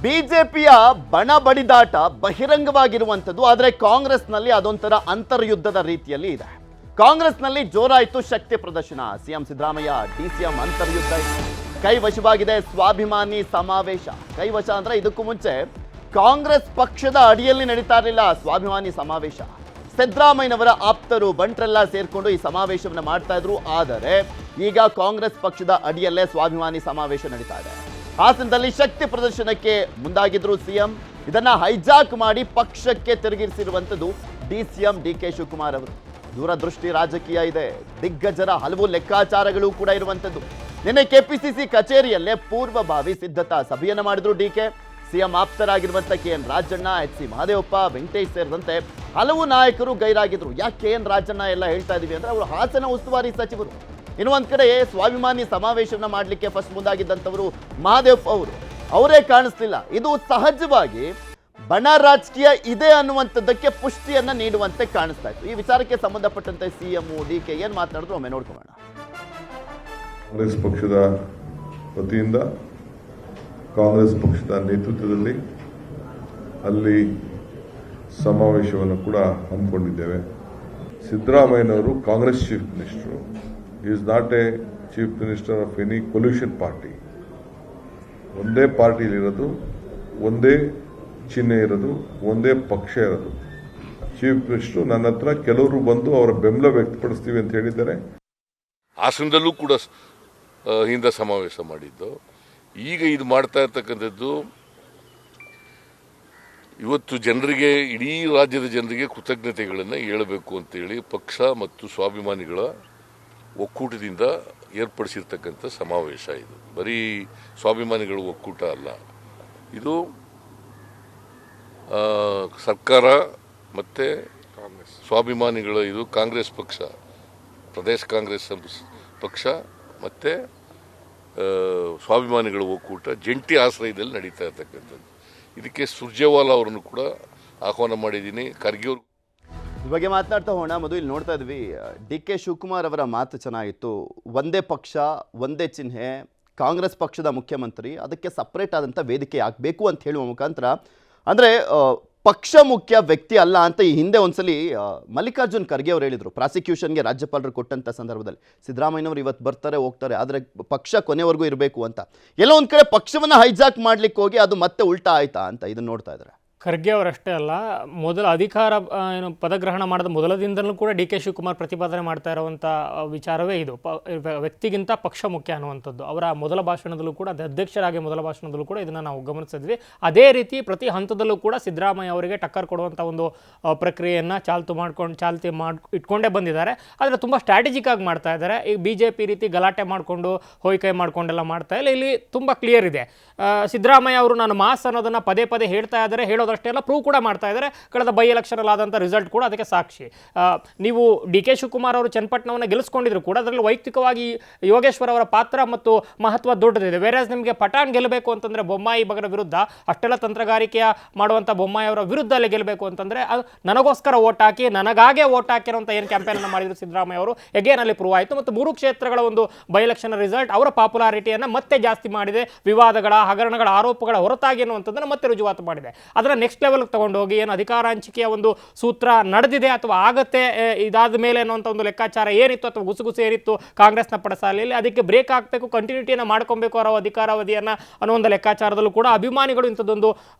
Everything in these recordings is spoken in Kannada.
ಬಿಜೆಪಿಯ ಬಣ ಬಡಿದಾಟ ಬಹಿರಂಗವಾಗಿರುವಂಥದ್ದು. ಆದರೆ ಕಾಂಗ್ರೆಸ್ನಲ್ಲಿ ಅದೊಂಥರ ಅಂತರ್ಯುದ್ಧದ ರೀತಿಯಲ್ಲಿ ಇದೆ. ಕಾಂಗ್ರೆಸ್ನಲ್ಲಿ ಜೋರಾಯಿತು ಶಕ್ತಿ ಪ್ರದರ್ಶನ. ಸಿಎಂ ಸಿದ್ದರಾಮಯ್ಯ ಡಿಸಿಎಂ ಅಂತರ್ಯುದ್ಧ ಕೈವಶವಾಗಿದೆ. ಸ್ವಾಭಿಮಾನಿ ಸಮಾವೇಶ ಕೈವಶ ಅಂದ್ರೆ ಇದಕ್ಕೂ ಮುಂಚೆ ಕಾಂಗ್ರೆಸ್ ಪಕ್ಷದ ಅಡಿಯಲ್ಲಿ ನಡೀತಾ ಇರಲಿಲ್ಲ ಸ್ವಾಭಿಮಾನಿ ಸಮಾವೇಶ. ಸಿದ್ದರಾಮಯ್ಯನವರ ಆಪ್ತರು ಬಂಟ್ರೆಲ್ಲ ಸೇರ್ಕೊಂಡು ಈ ಸಮಾವೇಶವನ್ನು ಮಾಡ್ತಾ ಇದ್ರು. ಆದರೆ ಈಗ ಕಾಂಗ್ರೆಸ್ ಪಕ್ಷದ ಅಡಿಯಲ್ಲೇ ಸ್ವಾಭಿಮಾನಿ ಸಮಾವೇಶ ನಡೀತಾ ಇದೆ. ಹಾಸನದಲ್ಲಿ ಶಕ್ತಿ ಪ್ರದರ್ಶನಕ್ಕೆ ಮುಂದಾಗಿದ್ರು ಸಿಎಂ. ಇದನ್ನ ಹೈಜಾಕ್ ಮಾಡಿ ಪಕ್ಷಕ್ಕೆ ತಿರುಗಿಸಿರುವಂಥದ್ದು ಡಿಸಿಎಂ ಡಿಕೆ ಶಿವಕುಮಾರ್ ಅವರು. ದೂರದೃಷ್ಟಿ ರಾಜಕೀಯ ಇದೆ. ದಿಗ್ಗಜರ ಹಲವು ಲೆಕ್ಕಾಚಾರಗಳು ಕೂಡ ಇರುವಂಥದ್ದು. ನಿನ್ನೆ ಕೆಪಿಸಿಸಿ ಕಚೇರಿಯಲ್ಲೇ ಪೂರ್ವಭಾವಿ ಸಿದ್ಧತಾ ಸಭೆಯನ್ನು ಮಾಡಿದ್ರು ಡಿಕೆ. ಸಿಎಂ ಆಪ್ತರಾಗಿರುವಂಥ KN ರಾಜಣ್ಣ, HC ಮಹದೇವಪ್ಪ, ವೆಂಕಟೇಶ್ ಸೇರಿದಂತೆ ಹಲವು ನಾಯಕರು ಗೈರಾಗಿದ್ರು. ಯಾಕೆ KN ರಾಜಣ್ಣ ಎಲ್ಲ ಹೇಳ್ತಾ ಇದೀವಿ ಅಂದ್ರೆ ಅವರು ಹಾಸನ ಉಸ್ತುವಾರಿ ಸಚಿವರು. ಇನ್ನು ಒಂದ್ ಕಡೆ ಸ್ವಾಭಿಮಾನಿ ಸಮಾವೇಶವನ್ನ ಮಾಡಲಿಕ್ಕೆ ಫಸ್ಟ್ ಮುಂದಾಗಿದ್ದಂಥವರು ಮಹದೇವಪ್ಪ ಅವರು, ಅವರೇ ಕಾಣಿಸ್ಲಿಲ್ಲ. ಇದು ಸಹಜವಾಗಿ ಬಣ ರಾಜಕೀಯ ಇದೆ ಅನ್ನುವಂಥದ್ದಕ್ಕೆ ಪುಷ್ಟಿಯನ್ನ ನೀಡುವಂತೆ ಕಾಣಿಸ್ತಾ ಇತ್ತು. ಈ ವಿಚಾರಕ್ಕೆ ಸಂಬಂಧಪಟ್ಟಂತೆ ಸಿಎಂ ಡಿಕೆ ಏನ್ ಮಾತನಾಡಿದ್ರು ಒಮ್ಮೆ ನೋಡ್ಕೊಳ್ಳೋಣ. ಕಾಂಗ್ರೆಸ್ ಪಕ್ಷದ ವತಿಯಿಂದ ಕಾಂಗ್ರೆಸ್ ಪಕ್ಷದ ನೇತೃತ್ವದಲ್ಲಿ ಅಲ್ಲಿ ಸಮಾವೇಶವನ್ನು ಕೂಡ ಹಮ್ಮಿಕೊಂಡಿದ್ದೇವೆ. ಸಿದ್ದರಾಮಯ್ಯನವರು Congress chief minister, is not A chief minister of any collusion party. ಒಂದೇ ಪಾರ್ಟಿಲಿರೋದು, ಒಂದೇ ಚಿಹ್ನೆ ಇರೋದು, ಒಂದೇ ಪಕ್ಷ ಇರೋದು. ಚೀಫ್ ಮಿನಿಸ್ಟರ್ ನನ್ನ ಹತ್ರ ಕೆಲವರು ಬಂದು ಅವರ ಬೆಂಬಲ ವ್ಯಕ್ತಪಡಿಸ್ತೀವಿ ಅಂತ ಹೇಳಿದ್ದಾರೆ. ಹಾಸನದಲ್ಲೂ ಕೂಡ ಹಿಂದೆ ಸಮಾವೇಶ ಮಾಡಿದ್ದು. ಈಗ ಇದು ಮಾಡ್ತಾ ಇರ್ತಕ್ಕಂಥದ್ದು ಇವತ್ತು ಜನರಿಗೆ, ಇಡೀ ರಾಜ್ಯದ ಜನರಿಗೆ ಕೃತಜ್ಞತೆಗಳನ್ನು ಹೇಳಬೇಕು ಅಂತೇಳಿ ಪಕ್ಷ ಮತ್ತು ಸ್ವಾಭಿಮಾನಿಗಳ ಒಕ್ಕೂಟದಿಂದ ಏರ್ಪಡಿಸಿರ್ತಕ್ಕಂಥ ಸಮಾವೇಶ. ಇದು ಬರೀ ಸ್ವಾಭಿಮಾನಿಗಳ ಒಕ್ಕೂಟ ಅಲ್ಲ, ಇದು ಸರ್ಕಾರ ಮತ್ತು ಸ್ವಾಭಿಮಾನಿಗಳ, ಇದು ಕಾಂಗ್ರೆಸ್ ಪಕ್ಷ, ಪ್ರದೇಶ ಕಾಂಗ್ರೆಸ್ ಪಕ್ಷ ಮತ್ತು ಸ್ವಾಭಿಮಾನಿಗಳ ಒಕ್ಕೂಟ ಜಂಟಿ ಆಶ್ರಯದಲ್ಲಿ ನಡೀತಾ ಇರ್ತಕ್ಕಂಥದ್ದು. ಇದಕ್ಕೆ ಸುರ್ಜೇವಾಲಾ ಅವರನ್ನು ಕೂಡ ಆಹ್ವಾನ ಮಾಡಿದ್ದೀನಿ. ಖರ್ಗೆ ಅವರು ಈ ಬಗ್ಗೆ ಮಾತನಾಡ್ತಾ ಹೋಗೋಣ. ಮಧು, ಇಲ್ಲಿ ನೋಡ್ತಾ ಇದ್ವಿ ಡಿಕೆ ಶಿವಕುಮಾರ್ ಅವರ ಮಾತು ಚೆನ್ನಾಗಿತ್ತು. ಒಂದೇ ಪಕ್ಷ, ಒಂದೇ ಚಿಹ್ನೆ, ಕಾಂಗ್ರೆಸ್ ಪಕ್ಷದ ಮುಖ್ಯಮಂತ್ರಿ, ಅದಕ್ಕೆ ಸಪ್ರೇಟ್ ಆದಂಥ ವೇದಿಕೆ ಆಗಬೇಕು ಅಂತ ಹೇಳುವ ಮುಖಾಂತರ, ಅಂದರೆ ಪಕ್ಷ ಮುಖ್ಯ, ವ್ಯಕ್ತಿ ಅಲ್ಲ ಅಂತ ಈ ಹಿಂದೆ ಒಂದ್ಸಲಿ ಮಲ್ಲಿಕಾರ್ಜುನ್ ಖರ್ಗೆ ಅವರು ಹೇಳಿದರು. ಪ್ರಾಸಿಕ್ಯೂಷನ್ಗೆ ರಾಜ್ಯಪಾಲರು ಕೊಟ್ಟಂಥ ಸಂದರ್ಭದಲ್ಲಿ ಸಿದ್ದರಾಮಯ್ಯನವರು ಇವತ್ತು ಬರ್ತಾರೆ ಹೋಗ್ತಾರೆ, ಆದರೆ ಪಕ್ಷ ಕೊನೆವರೆಗೂ ಇರಬೇಕು ಅಂತ. ಎಲ್ಲೋ ಒಂದು ಕಡೆ ಪಕ್ಷವನ್ನು ಹೈಜಾಕ್ ಮಾಡ್ಲಿಕ್ಕೆ ಹೋಗಿ ಅದು ಮತ್ತೆ ಉಲ್ಟಾ ಆಯ್ತಾ ಅಂತ ಇದನ್ನು ನೋಡ್ತಾ ಇದ್ದಾರೆ. ಖರ್ಗೆ ಅವರಷ್ಟೇ ಅಲ್ಲ, ಮೊದಲ ಅಧಿಕಾರ ಪದಗ್ರಹಣ ಮಾಡಿದ ಮೊದಲ ದಿನದಲ್ಲೂ ಕೂಡ ಡಿ ಕೆ ಶಿವಕುಮಾರ್ ಪ್ರತಿಪಾದನೆ ಮಾಡ್ತಾ ಇರುವಂಥ ವಿಚಾರವೇ ಇದು. ವ್ಯಕ್ತಿಗಿಂತ ಪಕ್ಷ ಮುಖ್ಯ ಅನ್ನುವಂಥದ್ದು ಅವರ ಮೊದಲ ಭಾಷಣದಲ್ಲೂ ಕೂಡ, ಅಧ್ಯಕ್ಷರಾಗಿ ಮೊದಲ ಭಾಷಣದಲ್ಲೂ ಕೂಡ ಇದನ್ನು ನಾವು ಗಮನಿಸಿದ್ವಿ. ಅದೇ ರೀತಿ ಪ್ರತಿ ಹಂತದಲ್ಲೂ ಕೂಡ ಸಿದ್ದರಾಮಯ್ಯ ಅವರಿಗೆ ಟಕ್ಕರ್ ಕೊಡುವಂಥ ಒಂದು ಪ್ರಕ್ರಿಯೆಯನ್ನು ಚಾಲ್ತಿ ಇಟ್ಕೊಂಡೇ ಬಂದಿದ್ದಾರೆ. ಆದರೆ ತುಂಬ ಸ್ಟ್ರಾಟಜಿಕ್ ಆಗಿ ಮಾಡ್ತಾ ಇದ್ದಾರೆ. ಈಗ BJP ರೀತಿ ಗಲಾಟೆ ಮಾಡಿಕೊಂಡು ಹೋಯ್ಕೈ ಮಾಡ್ಕೊಂಡೆಲ್ಲ ಮಾಡ್ತಾ ಇಲ್ಲ. ಇಲ್ಲಿ ತುಂಬ ಕ್ಲಿಯರ್ ಇದೆ. ಸಿದ್ದರಾಮಯ್ಯ ಅವರು ನಾನು ಮಾಸ್ ಅನ್ನೋದನ್ನು ಪದೇ ಪದೇ ಹೇಳ್ತಾ ಇದ್ದಾರೆ, ಹೇಳೋದಷ್ಟೇ ಅಲ್ಲ ಪ್ರೂವ್ ಕೂಡ ಮಾಡ್ತಾ ಇದ್ದಾರೆ. ಕಳೆದ ಬೈ ಎಲೆಕ್ಷನ್ ಆದಂಥ ರಿಸಲ್ಟ್ ಕೂಡ ಅದಕ್ಕೆ ಸಾಕ್ಷಿ. ನೀವು ಡಿ ಕೆ ಶಿವಕುಮಾರ್ ಅವರು ಚನ್ನಪಟ್ಟಣವನ್ನು ಗೆಲ್ಲಿಸ್ಕೊಂಡಿದ್ರು ಕೂಡ ಅದರಲ್ಲಿ ವೈಯಕ್ತಿಕವಾಗಿ ಯೋಗೇಶ್ವರ್ ಅವರ ಪಾತ್ರ ಮತ್ತು ಮಹತ್ವ ದೊಡ್ಡದಿದೆ. ವೇರಾಸ್ ನಿಮಗೆ ಪಠಾಣ್ ಗೆಲ್ಲಬೇಕು ಅಂತಂದರೆ ಬೊಮ್ಮಾಯಿ ಬಗರ ವಿರುದ್ಧ ಅಷ್ಟೆಲ್ಲ ತಂತ್ರಗಾರಿಕೆಯ ಮಾಡುವಂಥ ಬೊಮ್ಮಾಯಿ ಅವರ ವಿರುದ್ಧ ಅಲ್ಲಿ ಗೆಲ್ಲಬೇಕು ಅಂತಂದರೆ ಅದು ನನಗೋಸ್ಕರ ಓಟ್ ಹಾಕಿ, ನನಗಾಗೆ ಓಟ್ ಹಾಕಿರೋಂಥ ಏನು ಕ್ಯಾಂಪೇನನ್ನು ಮಾಡಿದ್ರು ಸಿದ್ದರಾಮಯ್ಯ ಅವರು, ಎಗೇನ್ ಅಲ್ಲಿ ಪ್ರೂವ್ ಆಯಿತು. ಮತ್ತು 3 ಕ್ಷೇತ್ರಗಳ ಒಂದು ಬೈ ಎಲೆಕ್ಷನ್ ರಿಸಲ್ಟ್ ಅವರ ಪಾಪ್ಯುಲಾರಿಟಿಯನ್ನು ಮತ್ತೆ ಜಾಸ್ತಿ ಮಾಡಿದೆ. ವಿವಾದಗಳ, ಹಗರಣಗಳ ಆರೋಪಗಳ ಹೊರತಾಗಿ ಅನ್ನುವಂಥದ್ದನ್ನು ಮತ್ತೆ ರುಜುವಾತು ಮಾಡಿದೆ. ಅದರ ನೆಕ್ಸ್ಟ್ ಲೆವೆಲ್ಗೆ ತಗೊಂಡೋಗಿ ಏನು ಅಧಿಕಾರ ಹಂಚಿಕೆಯ ಒಂದು ಸೂತ್ರ ನಡೆದಿದೆ ಅಥವಾ ಆಗತ್ತೆ ಇದಾದ ಮೇಲೆ ಅನ್ನುವಂಥ ಒಂದು ಲೆಕ್ಕಾಚಾರ ಏನಿತ್ತು ಅಥವಾ ಗುಸುಗುಸು ಏನಿತ್ತು ಕಾಂಗ್ರೆಸ್ನ ಪಡಸಾಲೆಯಲ್ಲಿ, ಅದಕ್ಕೆ ಬ್ರೇಕ್ ಹಾಕಬೇಕು, ಕಂಟಿನ್ಯೂಟಿಯನ್ನು ಮಾಡ್ಕೊಬೇಕು ಅವರ ಅಧಿಕಾರಾವಧಿಯನ್ನು ಅನ್ನೋ ಒಂದು ಲೆಕ್ಕಾಚಾರದಲ್ಲೂ ಕೂಡ ಅಭಿಮಾನಿಗಳು ಇಂಥದ್ದೊಂದು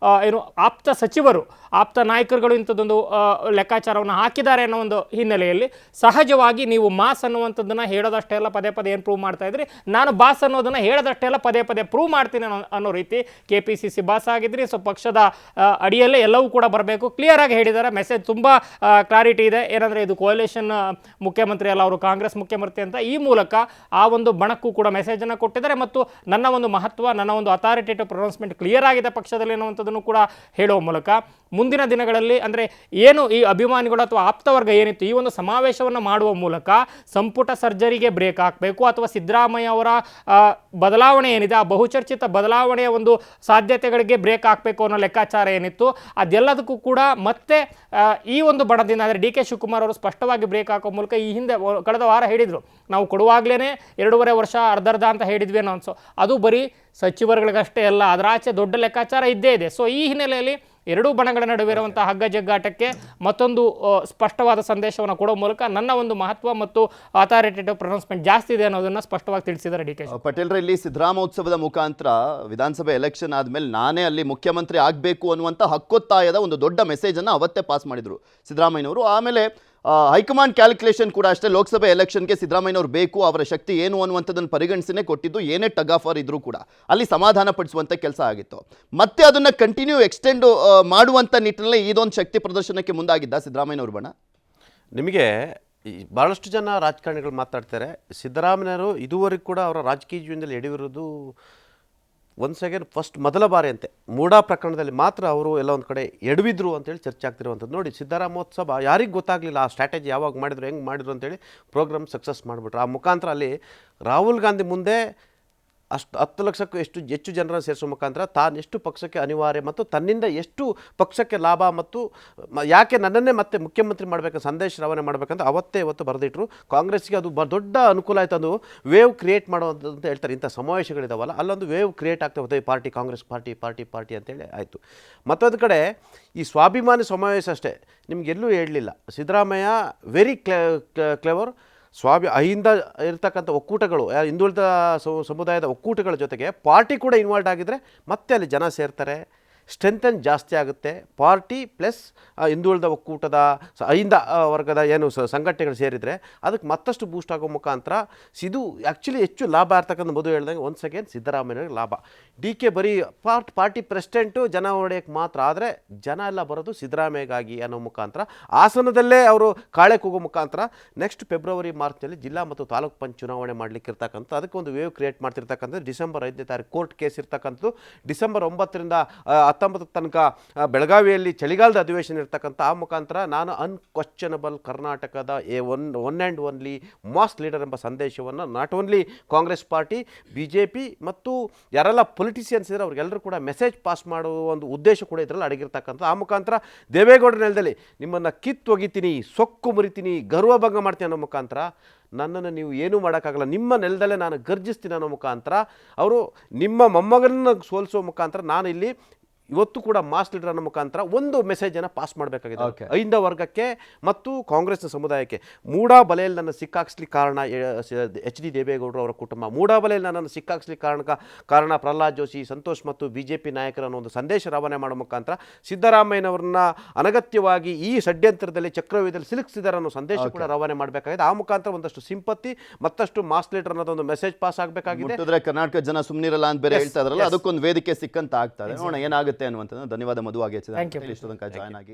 ಏನು ಆಪ್ತ ಸಚಿವರು, ಆಪ್ತ ನಾಯಕರುಗಳು ಇಂಥದ್ದೊಂದು ಲೆಕ್ಕಾಚಾರವನ್ನು ಹಾಕಿದ್ದಾರೆ ಅನ್ನೋ ಒಂದು ಹಿನ್ನೆಲೆಯಲ್ಲಿ ಸಹಜವಾಗಿ ನೀವು ಮಾಸ್ ಅನ್ನುವಂಥದ್ದನ್ನು ಹೇಳೋದಷ್ಟೇ ಎಲ್ಲ ಪದೇ ಪದೇ ಏನು ಪ್ರೂವ್ ಮಾಡ್ತಾ ಇದ್ರಿ, ನಾನು ಬಾಸ್ ಅನ್ನೋದನ್ನು ಹೇಳೋದಷ್ಟೇ ಎಲ್ಲ ಪದೇ ಪದೇ ಪ್ರೂವ್ ಮಾಡ್ತೀನಿ ಅನ್ನೋ ರೀತಿ KPCC ಬಾಸ್ ಆಗಿದ್ರಿ. ಸೊ ಪಕ್ಷದ ಅಡಿಯಲ್ಲೇ ಎಲ್ಲವೂ ಕೂಡ ಬರಬೇಕು. ಕ್ಲಿಯರ್ ಆಗಿ ಹೇಳಿದ್ದಾರೆ. ಮೆಸೇಜ್ ತುಂಬ ಕ್ಲಾರಿಟಿ ಇದೆ. ಏನಂದರೆ ಇದು ಕೋalition ಮುಖ್ಯಮಂತ್ರಿ ಅಲ್ಲ, ಅವರು ಕಾಂಗ್ರೆಸ್ ಮುಖ್ಯಮಂತ್ರಿ ಅಂತ ಈ ಮೂಲಕ ಆ ಒಂದು ಬಣಕ್ಕೂ ಕೂಡ ಮೆಸೇಜನ್ನು ಕೊಟ್ಟಿದ್ದಾರೆ. ಮತ್ತು ನನ್ನ ಒಂದು ಮಹತ್ವ, ನನ್ನ ಒಂದು ಅಥಾರಿಟೇಟಿವ್ ಪ್ರೊನೌನ್ಸ್ಮೆಂಟ್ ಕ್ಲಿಯರ್ ಆಗಿದೆ ಪಕ್ಷದಲ್ಲಿ ಅನ್ನುವಂಥದ್ದನ್ನು ಕೂಡ ಹೇಳುವ ಮೂಲಕ ಮುಂದಿನ ದಿನಗಳಲ್ಲಿ ಅಂದರೆ ಏನು ಈ ಅಭಿಮಾನಿಗಳು ಅಥವಾ ಆಪ್ತವರ್ಗ ಏನಿತ್ತು ಈ ಒಂದು ಸಮಾವೇಶವನ್ನು ಮಾಡುವ ಮೂಲಕ ಸಂಪುಟ ಸರ್ಜರಿಗೆ ಬ್ರೇಕ್ ಹಾಕಬೇಕು ಅಥವಾ ಸಿದ್ದರಾಮಯ್ಯ ಅವರ ಬದಲಾವಣೆ ಏನಿದೆ ಆ ಬಹುಚರ್ಚಿತ ಬದಲಾವಣೆಯ ಒಂದು ಸಾಧ್ಯತೆಗಳಿಗೆ ಬ್ರೇಕ್ ಹಾಕಬೇಕು ಅನ್ನೋ ಲೆಕ್ಕಾಚಾರ ಏನಿತ್ತು ಇತ್ತು. ಅದೆಲ್ಲದಕ್ಕೂ ಕೂಡ ಮತ್ತೆ ಈ ಒಂದು ಬಣದಿಂದ ಅಂದರೆ ಡಿ ಕೆ ಶಿವಕುಮಾರ್ ಅವರು ಸ್ಪಷ್ಟವಾಗಿ ಬ್ರೇಕ್ ಹಾಕೋ ಮೂಲಕ ಈ ಹಿಂದೆ ಕಳೆದ ವಾರ ಹೇಳಿದರು, ನಾವು ಕೊಡುವಾಗಲೇ 2.5 ವರ್ಷ ಅರ್ಧ ಅಂತ ಹೇಳಿದ್ವಿ ಅನ್ನೋ ಅನ್ಸೋ ಅದು ಬರೀ ಸಚಿವರುಗಳಿಗಷ್ಟೇ ಅಲ್ಲ, ಅದರ ಆಚೆ ದೊಡ್ಡ ಲೆಕ್ಕಾಚಾರ ಇದ್ದೇ ಇದೆ. ಸೊ ಈ ಹಿನ್ನೆಲೆಯಲ್ಲಿ ಎರಡೂ ಬಣಗಳ ನಡುವೆ ಇರುವಂತಹ ಹಗ್ಗ ಜಗ್ಗಾಟಕ್ಕೆ ಮತ್ತೊಂದು ಸ್ಪಷ್ಟವಾದ ಸಂದೇಶವನ್ನು ಕೊಡೋ ಮೂಲಕ ನನ್ನ ಒಂದು ಮಹತ್ವ ಮತ್ತು ಅಥಾರಿಟೇಟಿವ್ ಪ್ರೊನೌನ್ಸ್ಮೆಂಟ್ ಜಾಸ್ತಿ ಇದೆ ಅನ್ನೋದನ್ನ ಸ್ಪಷ್ಟವಾಗಿ ತಿಳಿಸಿದ್ದಾರೆ ಡಿ ಕೆ ಪಟೇಲ್ರ ಇಲ್ಲಿ ಸಿದ್ದರಾಮೋತ್ಸವದ ಮುಖಾಂತರ ವಿಧಾನಸಭೆ ಎಲೆಕ್ಷನ್ ಆದ್ಮೇಲೆ ನಾನೇ ಅಲ್ಲಿ ಮುಖ್ಯಮಂತ್ರಿ ಆಗಬೇಕು ಅನ್ನುವಂಥ ಹಕ್ಕೊತ್ತಾಯದ ಒಂದು ದೊಡ್ಡ ಮೆಸೇಜ್ ಅನ್ನು ಅವತ್ತೇ ಪಾಸ್ ಮಾಡಿದ್ರು ಸಿದ್ದರಾಮಯ್ಯನವರು. ಆಮೇಲೆ ಹೈಕಮಾಂಡ್ ಕ್ಯಾಲ್ಕುಲೇಷನ್ ಕೂಡ ಅಷ್ಟೇ, ಲೋಕಸಭೆ ಎಲೆಕ್ಷನ್ಗೆ ಸಿದ್ದರಾಮಯ್ಯನವರು ಬೇಕು, ಅವರ ಶಕ್ತಿ ಏನು ಅನ್ನುವಂಥದ್ದನ್ನು ಪರಿಗಣಿಸಿನೇ ಕೊಟ್ಟಿದ್ದು. ಏನೇ ಟಗ್ ಆಫರ್ ಇದ್ರೂ ಕೂಡ ಅಲ್ಲಿ ಸಮಾಧಾನ ಪಡಿಸುವಂಥ ಕೆಲಸ ಆಗಿತ್ತು. ಮತ್ತೆ ಅದನ್ನು ಕಂಟಿನ್ಯೂ ಎಕ್ಸ್ಟೆಂಡ್ ಮಾಡುವಂಥ ನಿಟ್ಟಿನಲ್ಲಿ ಇದೊಂದು ಶಕ್ತಿ ಪ್ರದರ್ಶನಕ್ಕೆ ಮುಂದಾಗಿದ್ದ ಸಿದ್ದರಾಮಯ್ಯನವರು ಬಣ. ನಿಮಗೆ ಭಾಳಷ್ಟು ಜನ ರಾಜಕಾರಣಿಗಳು ಮಾತಾಡ್ತಾರೆ, ಸಿದ್ದರಾಮಯ್ಯವರು ಇದುವರೆಗೂ ಕೂಡ ಅವರ ರಾಜಕೀಯ ಜೀವನದಲ್ಲಿ ಎಡವಿರೋದು ಒನ್ಸ್ ಅಗೇನ್ ಫಸ್ಟ್ ಮೊದಲ ಬಾರಿ ಅಂತೆ ಮೂಡಾ ಪ್ರಕರಣದಲ್ಲಿ ಮಾತ್ರ ಅವರು ಎಲ್ಲ ಒಂದು ಕಡೆ ಎಡವಿದ್ರು ಅಂತೇಳಿ ಚರ್ಚೆ ಆಗ್ತಿರುವಂಥದ್ದು. ನೋಡಿ, ಸಿದ್ದರಾಮೋತ್ಸವ ಯಾರಿಗೆ ಗೊತ್ತಾಗಲಿಲ್ಲ ಆ ಸ್ಟ್ರಾಟಜಿ ಯಾವಾಗ ಮಾಡಿದ್ರು, ಹೆಂಗೆ ಮಾಡಿದ್ರು ಅಂತೇಳಿ ಪ್ರೋಗ್ರಾಮ್ ಸಕ್ಸಸ್ ಮಾಡಿಬಿಟ್ರು. ಆ ಮುಖಾಂತರ ಅಲ್ಲಿ ರಾಹುಲ್ ಗಾಂಧಿ ಮುಂದೆ 10 ಲಕ್ಷಕ್ಕೂ ಹೆಚ್ಚು ಜನರನ್ನು ಸೇರಿಸೋ ಮುಖಾಂತರ ತಾನೆಷ್ಟು ಪಕ್ಷಕ್ಕೆ ಅನಿವಾರ್ಯ ಮತ್ತು ತನ್ನಿಂದ ಎಷ್ಟು ಪಕ್ಷಕ್ಕೆ ಲಾಭ ಮತ್ತು ಯಾಕೆ ನನ್ನನ್ನೇ ಮತ್ತೆ ಮುಖ್ಯಮಂತ್ರಿ ಮಾಡಬೇಕು ಸಂದೇಶ ರವಾನೆ ಮಾಡಬೇಕಂತ ಇವತ್ತು ಬರೆದಿಟ್ರು. ಕಾಂಗ್ರೆಸ್ಗೆ ಅದು ದೊಡ್ಡ ಅನುಕೂಲ ಆಯಿತು. ಅದು ವೇವ್ ಕ್ರಿಯೇಟ್ ಮಾಡೋದು ಅಂತ ಹೇಳ್ತಾರೆ. ಇಂಥ ಸಮಾವೇಶಗಳಿದಾವಲ್ಲ, ಅಲ್ಲೊಂದು ವೇವ್ ಕ್ರಿಯೇಟ್ ಆಗ್ತಾ ಹೋಗ್ತದೆ. ಪಾರ್ಟಿ ಕಾಂಗ್ರೆಸ್ ಪಾರ್ಟಿ ಅಂತೇಳಿ ಆಯಿತು. ಮತ್ತೊಂದು ಕಡೆ ಈ ಸ್ವಾಭಿಮಾನಿ ಸಮಾವೇಶ ಅಷ್ಟೇ, ನಿಮಗೆಲ್ಲೂ ಹೇಳಲಿಲ್ಲ. Siddaramaiah very clever. ಅಹಿಂದ ಇರ್ತಕ್ಕಂಥ ಒಕ್ಕೂಟಗಳು, ಹಿಂದುಳಿದ ಸಮುದಾಯದ ಒಕ್ಕೂಟಗಳ ಜೊತೆಗೆ ಪಾರ್ಟಿ ಕೂಡ ಇನ್ವಾಲ್ವ್ ಆಗಿದ್ದರೆ ಮತ್ತೆ ಅಲ್ಲಿ ಜನ ಸೇರ್ತಾರೆ, ಸ್ಟ್ರೆಂಥನ್ ಜಾಸ್ತಿ ಆಗುತ್ತೆ. ಪಾರ್ಟಿ ಪ್ಲಸ್ ಹಿಂದುಳಿದ ಒಕ್ಕೂಟದ ಅಹಿಂದ ವರ್ಗದ ಏನು ಸಂಘಟನೆಗಳು ಸೇರಿದರೆ ಅದಕ್ಕೆ ಮತ್ತಷ್ಟು ಬೂಸ್ಟ್ ಆಗೋ ಮುಖಾಂತರ ಇದು ಆ್ಯಕ್ಚುಲಿ ಹೆಚ್ಚು ಲಾಭ ಇರ್ತಕ್ಕಂಥ ಮದುವೆ ಹೇಳ್ದಂಗೆ ಒನ್ಸ್ ಅಗೇನ್ ಸಿದ್ದರಾಮಯ್ಯನಿಗೆ ಲಾಭ. ಡಿ ಕೆ ಬರೀ ಪಾರ್ಟಿ ಪ್ರೆಸಿಡೆಂಟು ಜನ ಹೊಡೆಯೋಕ್ಕೆ ಮಾತ್ರ, ಆದರೆ ಜನ ಎಲ್ಲ ಬರೋದು ಸಿದ್ದರಾಮಯ್ಯಗಾಗಿ ಅನ್ನೋ ಮುಖಾಂತರ ಹಾಸನದಲ್ಲೇ ಅವರು ಕಾಳೆ ಕೂಗೋ ಮುಖಾಂತರ ನೆಕ್ಸ್ಟ್ ಫೆಬ್ರವರಿ ಮಾರ್ಚ್ನಲ್ಲಿ ಜಿಲ್ಲಾ ಮತ್ತು ತಾಲೂಕು ಪಂಚಾಯತ್ ಚುನಾವಣೆ ಮಾಡಲಿಕ್ಕೆ ಇರ್ತಕ್ಕಂಥ ಅದಕ್ಕೆ ಒಂದು ವೇವ್ ಕ್ರಿಯೇಟ್ ಮಾಡ್ತಿರ್ತಕ್ಕಂಥದ್ದು. ಡಿಸೆಂಬರ್ 5ನೇ ತಾರೀಕು ಕೋರ್ಟ್ ಕೇಸ್ ಇರ್ತಕ್ಕಂಥದ್ದು. ಡಿಸೆಂಬರ್ 9ರಿಂದ 19 ತನಕ ಬೆಳಗಾವಿಯಲ್ಲಿ ಚಳಿಗಾಲದ ಅಧಿವೇಶನ ಇರ್ತಕ್ಕಂಥ. ಆ ಮುಖಾಂತರ ನಾನು ಅನ್ಕ್ವಶ್ಚನಬಲ್ ಕರ್ನಾಟಕದ one and only mass leader ಎಂಬ ಸಂದೇಶವನ್ನು not only Congress party, BJP ಮತ್ತು ಯಾರೆಲ್ಲ ಪೊಲಿಟಿಷಿಯನ್ಸ್ ಇದ್ದಾರೆ ಅವ್ರಿಗೆಲ್ಲರೂ ಕೂಡ ಮೆಸೇಜ್ ಪಾಸ್ ಮಾಡುವ ಒಂದು ಉದ್ದೇಶ ಕೂಡ ಇದರಲ್ಲಿ ಅಡಗಿರ್ತಕ್ಕಂಥ. ಆ ಮುಖಾಂತರ ದೇವೇಗೌಡರ ನೆಲದಲ್ಲಿ ನಿಮ್ಮನ್ನು ಕಿತ್ತೊಗಿತೀನಿ, ಸೊಕ್ಕು ಮುರಿತೀನಿ, ಗರ್ವಭಂಗ ಮಾಡ್ತೀನಿ ಅನ್ನೋ ಮುಖಾಂತರ ನನ್ನನ್ನು ನೀವು ಏನೂ ಮಾಡೋಕ್ಕಾಗಲ್ಲ, ನಿಮ್ಮ ನೆಲದಲ್ಲೇ ನಾನು ಗರ್ಜಿಸ್ತೀನಿ ಅನ್ನೋ ಮುಖಾಂತರ ಅವರು ನಿಮ್ಮ ಮೊಮ್ಮಗನನ್ನು ಸೋಲಿಸೋ ಮುಖಾಂತರ ನಾನು ಇಲ್ಲಿ ಇವತ್ತು ಕೂಡ ಮಾಸ್ ಲೀಡರ್ ಅನ್ನೋ ಮುಖಾಂತರ ಒಂದು ಮೆಸೇಜನ್ನು ಪಾಸ್ ಮಾಡಬೇಕಾಗಿದೆ ಅಹಿಂದ ವರ್ಗಕ್ಕೆ ಮತ್ತು ಕಾಂಗ್ರೆಸ್ನ ಸಮುದಾಯಕ್ಕೆ. ಮೂಡಾ ಬಲೆಯಲ್ಲಿ ನನ್ನ ಸಿಕ್ಕಾಕ್ಸ್ಲಿಕ್ಕೆ ಕಾರಣ HD ದೇವೇಗೌಡರು ಅವರ ಕುಟುಂಬ, ಮೂಡಾ ಬಲೆಯಲ್ಲಿ ನನ್ನನ್ನು ಸಿಕ್ಕಾಕ್ಸ್ಲಿಕ್ಕೆ ಕಾರಣ ಪ್ರಹ್ಲಾದ್ ಜೋಶಿ, ಸಂತೋಷ್ ಮತ್ತು BJP ನಾಯಕರನ್ನು ಒಂದು ಸಂದೇಶ ರವಾನೆ ಮಾಡೋ ಮುಖಾಂತರ ಸಿದ್ದರಾಮಯ್ಯನವ್ರನ್ನ ಅನಗತ್ಯವಾಗಿ ಈ ಷಡ್ಯಂತ್ರದಲ್ಲಿ ಚಕ್ರವ್ಯೂಹದಲ್ಲಿ ಸಿಲುಕಿಸಿದ್ದಾರೆ ಅನ್ನೋ ಸಂದೇಶ ಕೂಡ ರವಾನೆ ಮಾಡಬೇಕಾಗಿದೆ. ಆ ಮುಖಾಂತರ ಒಂದಷ್ಟು ಸಿಂಪತಿ ಮತ್ತಷ್ಟು ಮಾಸ್ ಲೀಡರ್ ಅನ್ನೋದೊಂದು ಮೆಸೇಜ್ ಪಾಸ್ ಆಗಬೇಕಾಗಿದೆ. ಕರ್ನಾಟಕ ಜನ ಸುಮ್ಮನಿರಲ್ಲ ಅಂತ ಬೇರೆ ಹೇಳ್ತಾ ಇದ್ರಲ್ಲ, ಅದಕ್ಕೊಂದು ವೇದಿಕೆ ಸಿಕ್ಕಂತ ಆಗ್ತದೆ. ನೋಡೋಣ ಏನಾಗುತ್ತೆ ಅನ್ನುವಂಥದ್ದು. ಧನ್ಯವಾದ ಮಧು, ಆಗಿ ಜಾಯ್ನ್ ಆಗಿ.